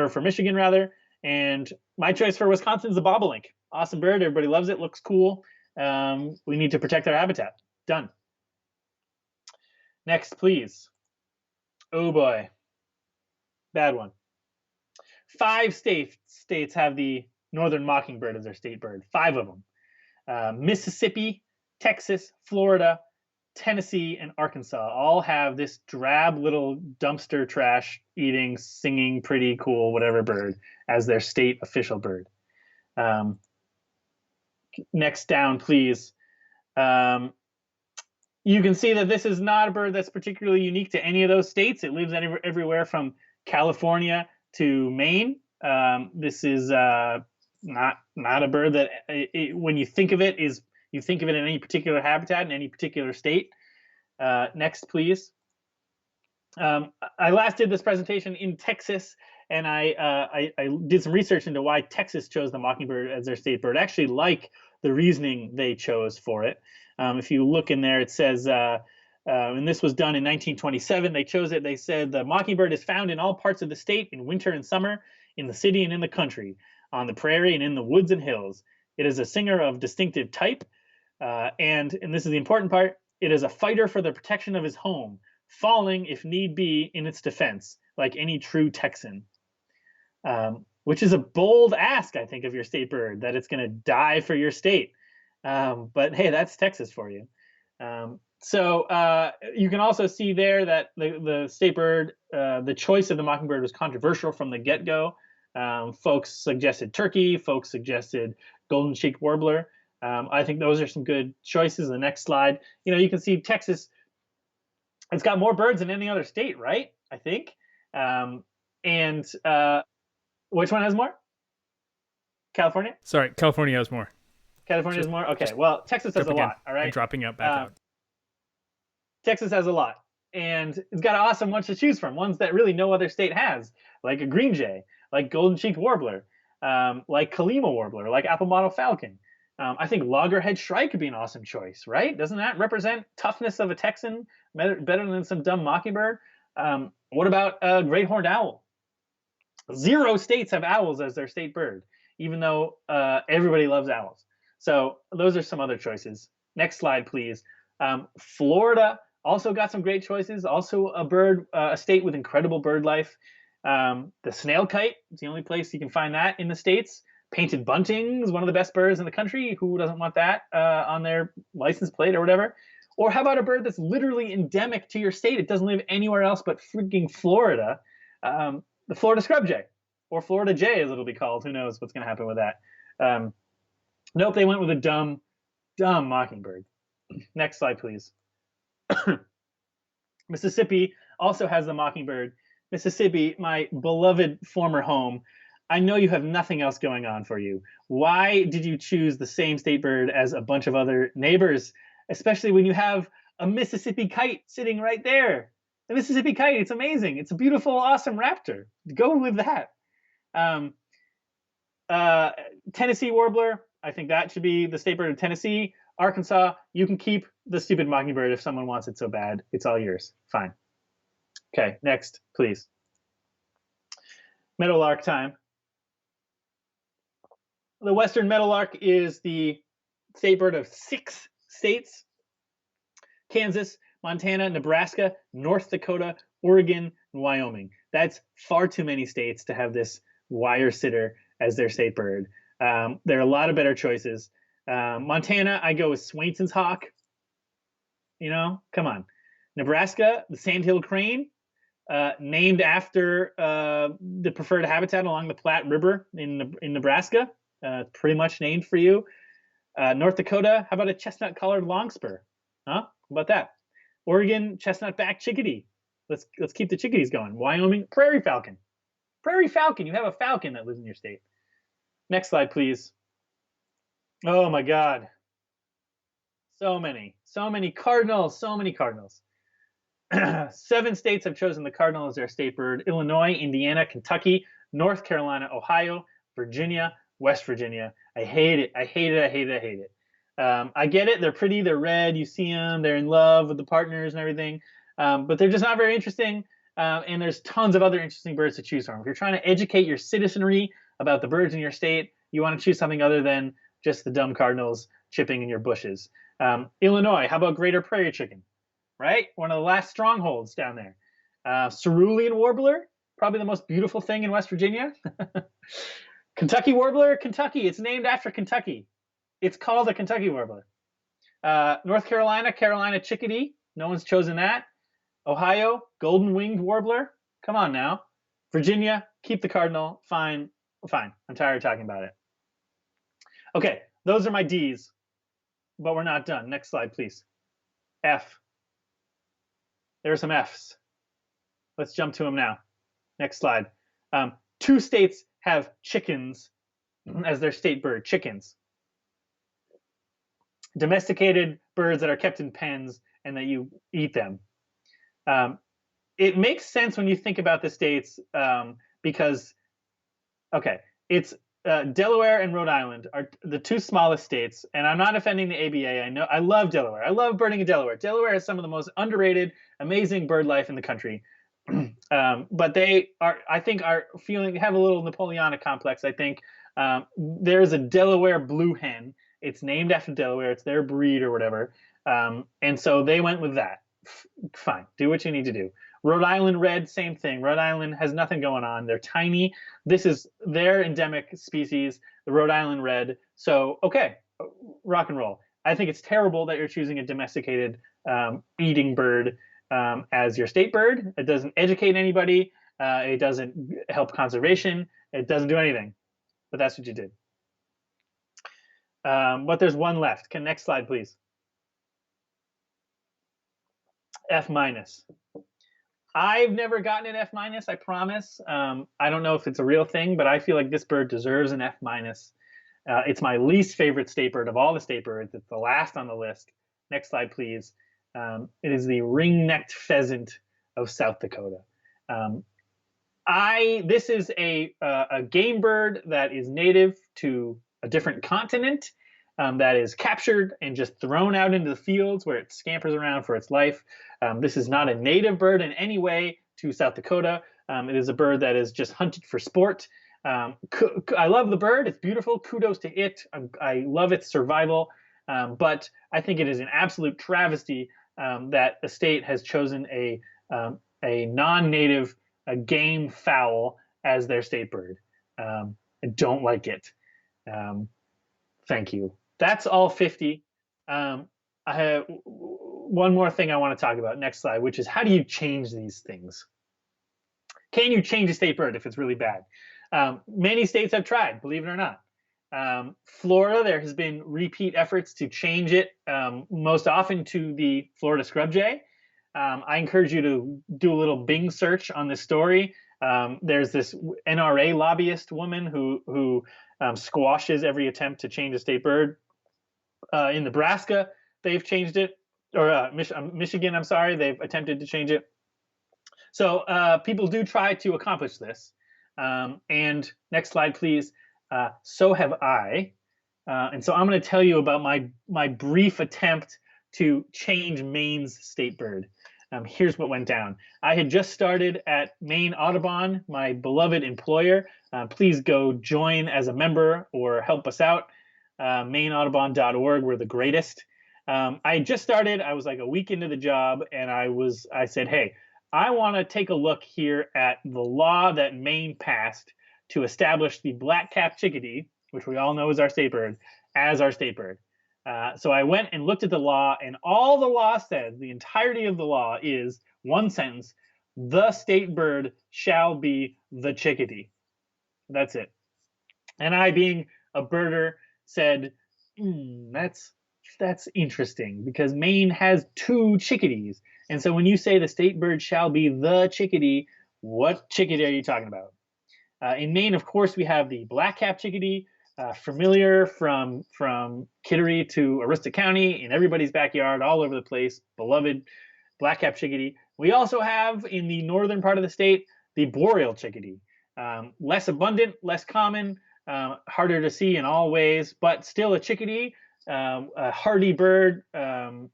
or for Michigan rather. And my choice for Wisconsin is the bobolink. Awesome bird. Everybody loves it. Looks cool. We need to protect our habitat. Done. Next, please. Oh boy. Bad one. 5 states have the northern mockingbird as their state bird. 5 of them. Mississippi, Texas, Florida, Tennessee, and Arkansas all have this drab little dumpster trash eating, singing, pretty cool, whatever bird as their state official bird. Next down, please. You can see that this is not a bird that's particularly unique to any of those states. It lives everywhere from California to Maine. This is not a bird that, when you think of it, you think of it in any particular habitat in any particular state. Next, please. I last did this presentation in Texas, and I did some research into why Texas chose the mockingbird as their state bird. I actually like the reasoning they chose for it. If you look in there, it says, and this was done in 1927, they chose it. They said the mockingbird is found in all parts of the state in winter and summer, in the city and in the country, on the prairie and in the woods and hills. It is a singer of distinctive type, and this is the important part, it is a fighter for the protection of his home, falling, if need be, in its defense, like any true Texan. Which is a bold ask, I think, of your state bird, that it's going to die for your state. But hey, that's Texas for you. So you can also see there that the state bird, the choice of the mockingbird was controversial from the get-go. Folks suggested turkey, folks suggested golden-cheeked warbler. I think those are some good choices. The next slide, you can see Texas, it's got more birds than any other state, right? I think. Which one has more? California? Sorry, California has more. California has more? Okay, well, Texas has a lot, all right? And dropping out back out. Texas has a lot. And it's got an awesome ones to choose from, ones that really no other state has, like a green jay, like golden-cheeked warbler, like Kalima warbler, like apple mottled falcon. I think loggerhead shrike could be an awesome choice, right? Doesn't that represent toughness of a Texan better than some dumb mockingbird? What about a great horned owl? 0 states have owls as their state bird, even though everybody loves owls. So those are some other choices. Next slide, please. Florida also got some great choices. Also a state with incredible bird life. The snail kite is the only place you can find that in the States. Painted bunting is one of the best birds in the country. Who doesn't want that on their license plate or whatever? Or how about a bird that's literally endemic to your state? It doesn't live anywhere else but freaking Florida. The Florida scrub jay, or Florida jay as it'll be called. Who knows what's going to happen with that? Nope, they went with a dumb mockingbird. Next slide, please. Mississippi also has the mockingbird. Mississippi, my beloved former home, I know you have nothing else going on for you. Why did you choose the same state bird as a bunch of other neighbors, especially when you have a Mississippi kite sitting right there? The Mississippi kite, it's amazing. It's a beautiful, awesome raptor. Go with that. Tennessee warbler, I think that should be the state bird of Tennessee. Arkansas, you can keep the stupid mockingbird if someone wants it so bad. It's all yours. Fine. Okay, next, please. Meadowlark time. The western meadowlark is the state bird of 6 states: Kansas, Montana, Nebraska, North Dakota, Oregon, and Wyoming. That's far too many states to have this wire sitter as their state bird. There are a lot of better choices. Montana, I go with Swainson's hawk. Come on. Nebraska, the sandhill crane, named after the preferred habitat along the Platte River in Nebraska. Pretty much named for you. North Dakota, how about a chestnut-collared longspur? Huh? How about that? Oregon, chestnut-back chickadee. Let's keep the chickadees going. Wyoming, prairie falcon. Prairie falcon. You have a falcon that lives in your state. Next slide, please. Oh my God. So many cardinals. 7 states have chosen the cardinal as their state bird: Illinois, Indiana, Kentucky, North Carolina, Ohio, Virginia, West Virginia. I hate it. I hate it. I get it. They're pretty. They're red. You see them. They're in love with the partners and everything. But they're just not very interesting. And there's tons of other interesting birds to choose from. If you're trying to educate your citizenry about the birds in your state, you want to choose something other than just the dumb cardinals chipping in your bushes. Illinois, how about greater prairie chicken? Right? One of the last strongholds down there. Cerulean Warbler, probably the most beautiful thing in West Virginia. Kentucky Warbler, Kentucky. It's named after Kentucky. It's called a Kentucky Warbler. North Carolina, Carolina Chickadee. No one's chosen that. Ohio, Golden Winged Warbler. Come on now. Virginia, keep the cardinal. Fine. I'm tired of talking about it. Okay, those are my D's, but we're not done. Next slide, please. F. There are some F's. Let's jump to them now. Next slide. 2 states have chickens as their state bird, chickens. Domesticated birds that are kept in pens and that you eat them. It makes sense when you think about the states because, okay, it's Delaware and Rhode Island are the 2 smallest states, and I'm not offending the ABA. I know I love Delaware. I love birding in Delaware. Delaware has some of the most underrated, amazing bird life in the country. But they are, I think, have a little Napoleonic complex. I think there's a Delaware blue hen. It's named after Delaware. It's their breed or whatever. And so they went with that. Fine, do what you need to do. Rhode Island Red, same thing. Rhode Island has nothing going on. They're tiny. This is their endemic species, the Rhode Island Red. So, okay, rock and roll. I think it's terrible that you're choosing a domesticated eating bird as your state bird. It doesn't educate anybody. It doesn't help conservation. It doesn't do anything. But that's what you did. But there's one left. Next slide, please. F minus. I've never gotten an F minus, I promise. I don't know if it's a real thing, but I feel like this bird deserves an F minus. It's my least favorite state bird of all the state birds. It's the last on the list. Next slide, please. It is the ring-necked pheasant of South Dakota. This is a game bird that is native to a different continent, that is captured and just thrown out into the fields where it scampers around for its life. This is not a native bird in any way to South Dakota. It is a bird that is just hunted for sport. I love the bird. It's beautiful. Kudos to it. I love its survival. But I think it is an absolute travesty that a state has chosen a non-native game fowl as their state bird. I don't like it. Thank you. That's all 50. I have one more thing I want to talk about. Next slide, which is how do you change these things? Can you change a state bird if it's really bad? Many states have tried, believe it or not. Florida, there has been repeat efforts to change it, most often to the Florida scrub jay. I encourage you to do a little Bing search on this story. There's this NRA lobbyist woman who squashes every attempt to change a state bird. In Nebraska, they've changed it, or Michigan, I'm sorry, they've attempted to change it. So people do try to accomplish this. And next slide, please. So have I. And so I'm going to tell you about my brief attempt to change Maine's state bird. Here's what went down. I had just started at Maine Audubon, my beloved employer. Please go join as a member or help us out. MaineAudubon.org. We're the greatest. I had just started. I was like a week into the job, and I said, hey, I want to take a look here at the law that Maine passed to establish the black-capped chickadee, which we all know is our state bird, as our state bird. So I went and looked at the law, and all the law says, the entirety of the law is one sentence: the state bird shall be the chickadee. That's it. And I, being a birder, said, that's interesting, because Maine has 2 chickadees. And so when you say the state bird shall be the chickadee, what chickadee are you talking about? In Maine, of course, we have the black-capped chickadee, familiar from Kittery to Aroostook County, in everybody's backyard, all over the place, beloved black-capped chickadee. We also have, in the northern part of the state, the boreal chickadee. Less abundant, less common, harder to see in all ways, but still a chickadee, a hardy bird, and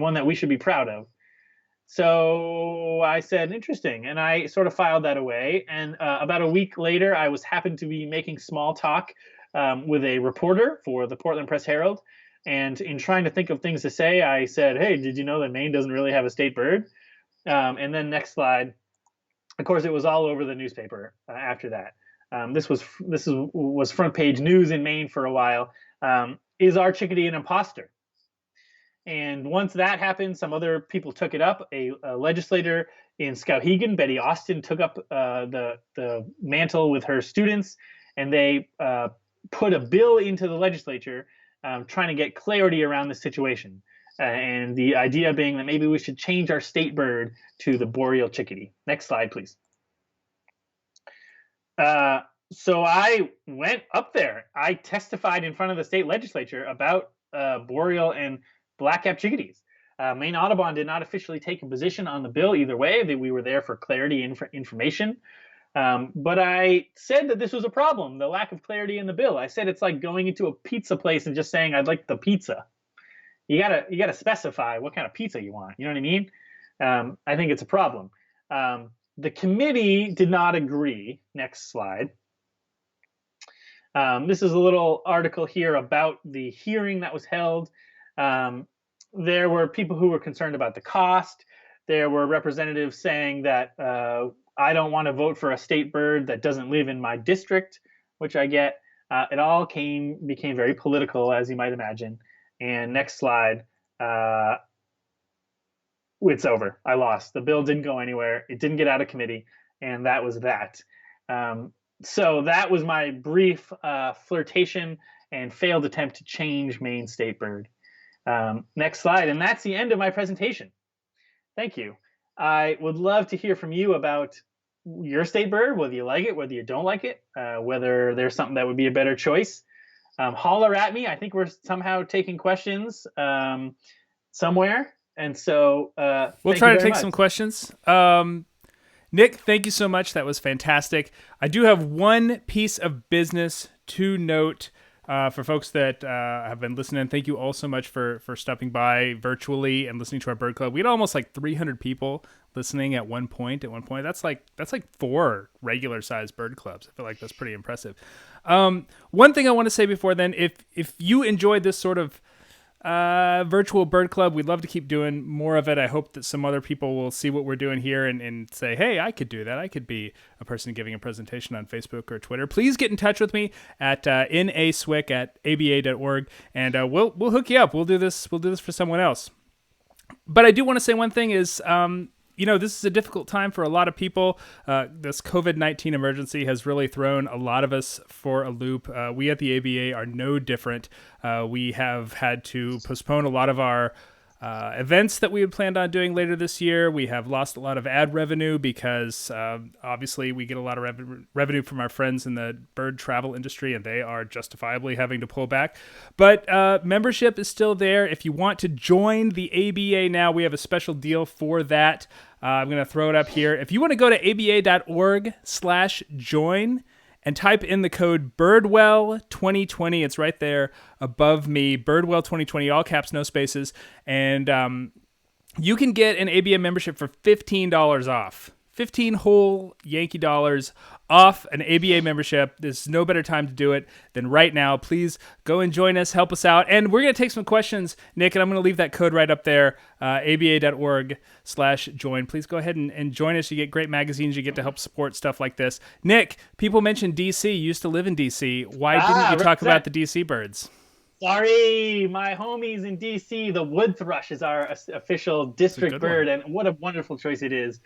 one that we should be proud of. So I said, interesting. And I sort of filed that away. And about a week later, I happened to be making small talk with a reporter for the Portland Press Herald. And in trying to think of things to say, I said, hey, did you know that Maine doesn't really have a state bird? And then next slide. Of course, it was all over the newspaper after that. Was front page news in Maine for a while. Is our chickadee an imposter? And once that happened, some other people took it up. A legislator in Skowhegan, Betty Austin, took up the mantle with her students, and they put a bill into the legislature trying to get clarity around the situation. And the idea being that maybe we should change our state bird to the boreal chickadee. Next slide, please. So I went up there. I testified in front of the state legislature about boreal and black-capped chickadees. Maine Audubon did not officially take a position on the bill either way. That we were there for clarity and for information. But I said that this was a problem, the lack of clarity in the bill. I said it's like going into a pizza place and just saying, I'd like the pizza. You gotta specify what kind of pizza you want. You know what I mean? I think it's a problem. The committee did not agree. Next slide. This is a little article here about the hearing that was held. There were people who were concerned about the cost. There were representatives saying that I don't want to vote for a state bird that doesn't live in my district, which I get. It all became very political, as you might imagine. And next slide. It's over. I lost. The bill didn't go anywhere. It didn't get out of committee, and that was that. So that was my brief flirtation and failed attempt to change Maine state bird. Next slide, and that's the end of my presentation. Thank you. I would love to hear from you about your state bird, whether you like it, whether you don't like it, whether there's something that would be a better choice. Holler at me. I think we're somehow taking questions somewhere. And so we'll try to take some questions. Nick, thank you so much. That was fantastic. I do have one piece of business to note for folks that have been listening. Thank you all so much for stopping by virtually and listening to our bird club. We had almost like 300 people listening at one point. That's like 4 regular sized bird clubs. I feel like that's pretty impressive. One thing I want to say before then, if you enjoyed this sort of virtual bird club, we'd love to keep doing more of it. I hope that some other people will see what we're doing here and say, hey, I could do that. I could be a person giving a presentation on Facebook or Twitter. Please get in touch with me at naswick@aba.org, and we'll hook you up. We'll do this for someone else. But I do want to say one thing is, this is a difficult time for a lot of people. This COVID-19 emergency has really thrown a lot of us for a loop. We at the ABA are no different. We have had to postpone a lot of our events that we had planned on doing later this year. We have lost a lot of ad revenue because obviously we get a lot of revenue from our friends in the bird travel industry, and they are justifiably having to pull back. But membership is still there. If you want to join the ABA now, we have a special deal for that. I'm going to throw it up here. If you want to go to aba.org/join and type in the code Birdwell2020, it's right there above me, Birdwell2020, all caps, no spaces, and you can get an ABA membership for $15 off. 15 whole Yankee dollars off an ABA membership. There's no better time to do it than right now. Please go and join us, help us out. And we're going to take some questions, Nick, and I'm going to leave that code right up there, aba.org/join. Please go ahead and join us. You get great magazines. You get to help support stuff like this. Nick, people mentioned D.C. You used to live in D.C. Why didn't you talk about the D.C. birds? Sorry, my homies in D.C., the wood thrush is our official district bird, and what a wonderful choice it is.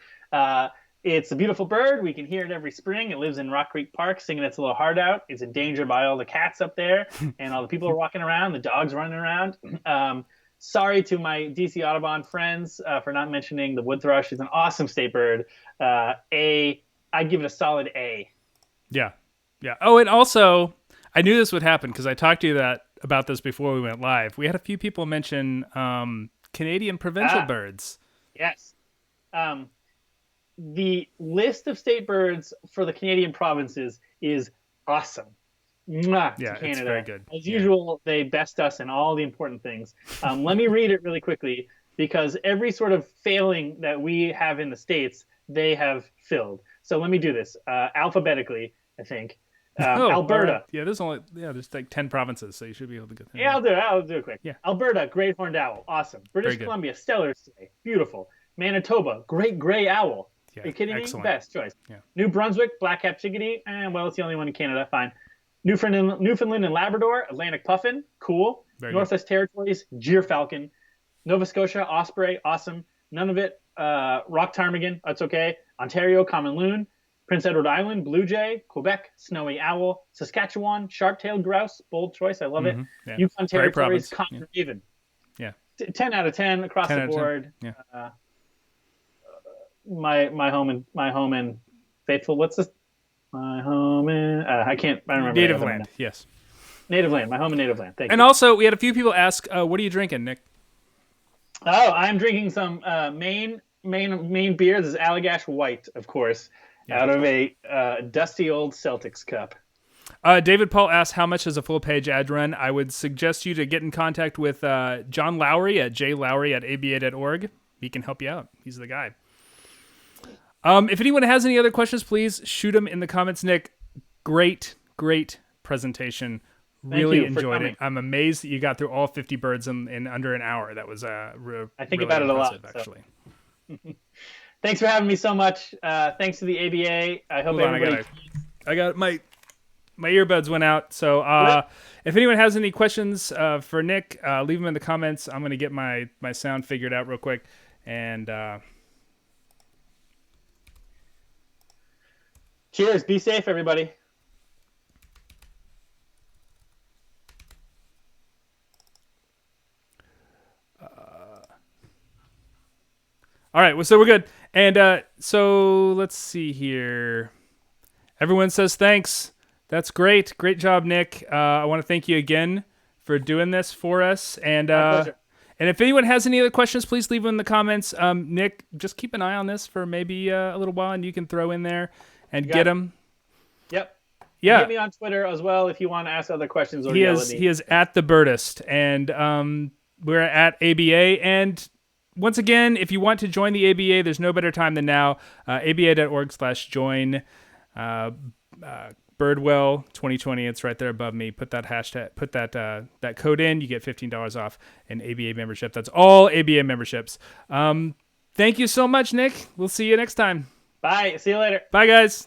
It's a beautiful bird. We can hear it every spring. It lives in Rock Creek Park singing its little heart out. It's endangered by all the cats up there, and all the people are walking around, the dogs running around. Sorry to my DC Audubon friends for not mentioning the wood thrush. It's an awesome state bird. I'd give it a solid A. Yeah. Oh, and also, I knew this would happen because I talked to you about this before we went live. We had a few people mention Canadian provincial birds. Yes. The list of state birds for the Canadian provinces is awesome. Mwah, yeah, to Canada. It's very good. As usual, they best us in all the important things. Let me read it really quickly. because every sort of failing that we have in the States, they have filled. So let me do this alphabetically, I think. Alberta. Right. Yeah, there's like 10 provinces, so you should be able to go through. Yeah, I'll do it quick. Yeah. Alberta, great horned owl, awesome. British Columbia, stellar today, beautiful. Manitoba, great gray owl. Yeah, are you kidding excellent. me? Best choice. Yeah. New Brunswick, black-capped chickadee, well, it's the only one in Canada, fine. Newfoundland and Labrador, Atlantic puffin, cool. Northwest Territories, gyrfalcon. Nova Scotia, osprey, awesome. Nunavut, rock ptarmigan, that's okay. Ontario, common loon. Prince Edward Island, blue jay. Quebec, snowy owl. Saskatchewan, sharp-tailed grouse, bold choice, I love it. Yeah. Yukon Territories, common raven. Yeah. 10 out of 10 across the board. Yeah. My home in faithful. What's this? My home in. I remember. Native land. Yes. Native land. My home in native land. Thank you. And also, we had a few people ask, "What are you drinking, Nick?" Oh, I'm drinking some Maine beer. This is Allagash White, of course, out of a dusty old Celtics cup. David Paul asked, how much does a full-page ad run? I would suggest you to get in contact with John Lowry at jlowry@aba.org. He can help you out. He's the guy. If anyone has any other questions, please shoot them in the comments. Nick, great presentation. Really enjoyed it. I'm amazed that you got through all 50 birds in under an hour. That was I think really about it a lot, actually. So. Thanks for having me so much. Thanks to the ABA. I hope everybody. I got my earbuds went out. So if anyone has any questions for Nick, leave them in the comments. I'm gonna get my sound figured out real quick and. Cheers. Be safe, everybody. All right, well, so we're good. And so let's see here. Everyone says thanks. That's great. Great job, Nick. I want to thank you again for doing this for us. And and if anyone has any other questions, please leave them in the comments. Nick, just keep an eye on this for maybe a little while, and you can throw in there and get them. Yep. Yeah. Hit me on Twitter as well if you want to ask other questions. Or he is at the Birdist, and we're at ABA. And once again, if you want to join the ABA, there's no better time than now. aba.org/join. Birdwell 2020. It's right there above me. Put that hashtag. Put that code in. You get $15 off an ABA membership. That's all ABA memberships. Thank you so much, Nick. We'll see you next time. Bye. See you later. Bye, guys.